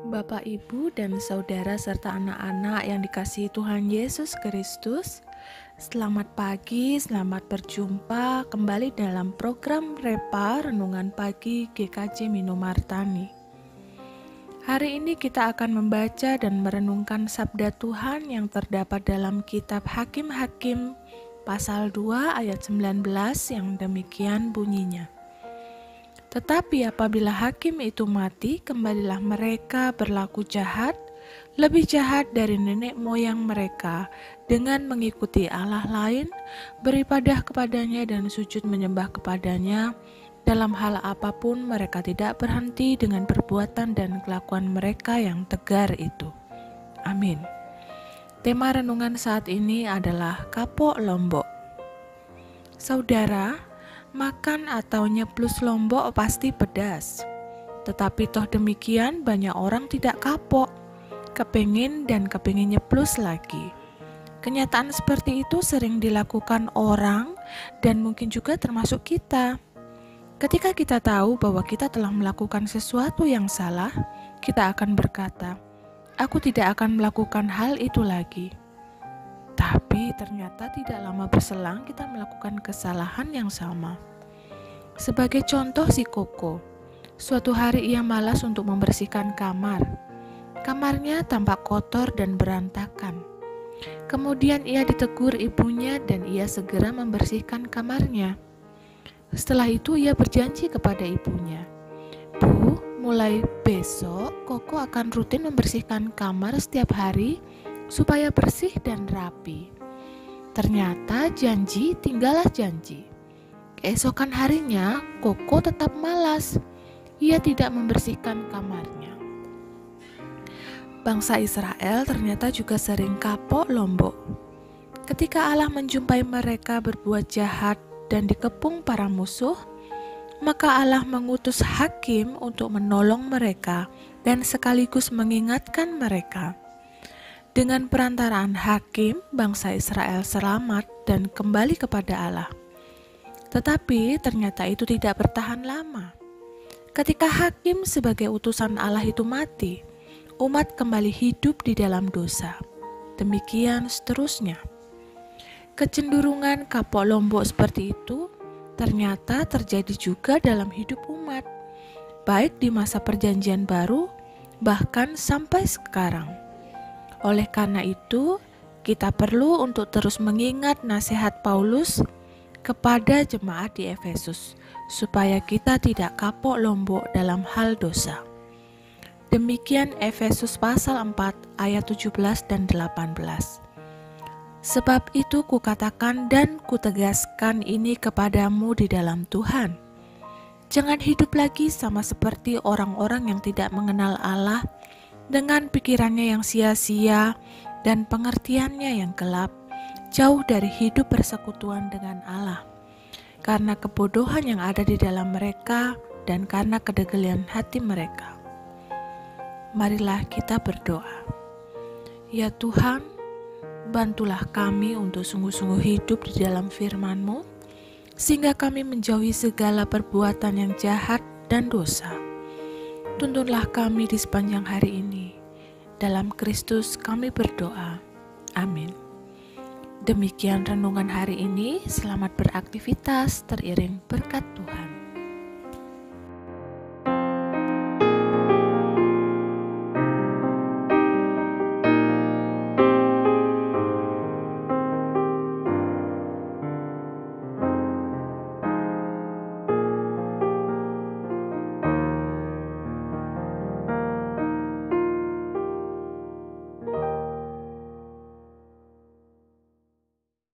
Bapak, Ibu, dan saudara serta anak-anak yang dikasihi Tuhan Yesus Kristus, selamat pagi, selamat berjumpa kembali dalam program Repa Renungan Pagi GKJ Minomartani. Hari ini kita akan membaca dan merenungkan sabda Tuhan yang terdapat dalam kitab Hakim-Hakim pasal 2 ayat 19 yang demikian bunyinya. Tetapi apabila hakim itu mati, kembalilah mereka berlaku jahat, lebih jahat dari nenek moyang mereka, dengan mengikuti Allah lain, beribadah kepadanya dan sujud menyembah kepadanya. Dalam hal apapun mereka tidak berhenti dengan perbuatan dan kelakuan mereka yang tegar itu. Amin. Tema renungan saat ini adalah kapok lombok. Saudara, makan atau nyeplus lombok pasti pedas. Tetapi toh demikian banyak orang tidak kapok, kepingin nyeplus lagi. Kenyataan seperti itu sering dilakukan orang dan mungkin juga termasuk kita. Ketika kita tahu bahwa kita telah melakukan sesuatu yang salah, kita akan berkata, "Aku tidak akan melakukan hal itu lagi." Tapi ternyata tidak lama berselang kita melakukan kesalahan yang sama. Sebagai contoh si Koko, suatu hari ia malas untuk membersihkan kamar. Kamarnya tampak kotor dan berantakan. Kemudian ia ditegur ibunya dan ia segera membersihkan kamarnya. Setelah itu ia berjanji kepada ibunya, "Bu, mulai besok Koko akan rutin membersihkan kamar setiap hari supaya bersih dan rapi." Ternyata janji tinggallah janji. Keesokan harinya, Koko tetap malas. Ia tidak membersihkan kamarnya. Bangsa Israel ternyata juga sering kapok lombok. Ketika Allah menjumpai mereka berbuat jahat dan dikepung para musuh, maka Allah mengutus hakim untuk menolong mereka dan sekaligus mengingatkan mereka. Dengan perantaraan hakim, bangsa Israel selamat dan kembali kepada Allah. Tetapi ternyata itu tidak bertahan lama. Ketika hakim sebagai utusan Allah itu mati, umat kembali hidup di dalam dosa. Demikian seterusnya. Kecenderungan kapok lombok seperti itu ternyata terjadi juga dalam hidup umat, baik di masa Perjanjian Baru, bahkan sampai sekarang. Oleh karena itu, kita perlu untuk terus mengingat nasihat Paulus kepada jemaat di Efesus, supaya kita tidak kapok lombok dalam hal dosa. Demikian Efesus pasal 4 ayat 17 dan 18. Sebab itu kukatakan dan kutegaskan ini kepadamu di dalam Tuhan. Jangan hidup lagi sama seperti orang-orang yang tidak mengenal Allah, dengan pikirannya yang sia-sia dan pengertiannya yang gelap, jauh dari hidup persekutuan dengan Allah, karena kebodohan yang ada di dalam mereka dan karena kedegelian hati mereka. Marilah kita berdoa. Ya Tuhan, bantulah kami untuk sungguh-sungguh hidup di dalam firman-Mu, sehingga kami menjauhi segala perbuatan yang jahat dan dosa. Tuntunlah kami di sepanjang hari ini. Dalam Kristus kami berdoa. Amin. Demikian renungan hari ini. Selamat beraktivitas teriring berkat Tuhan.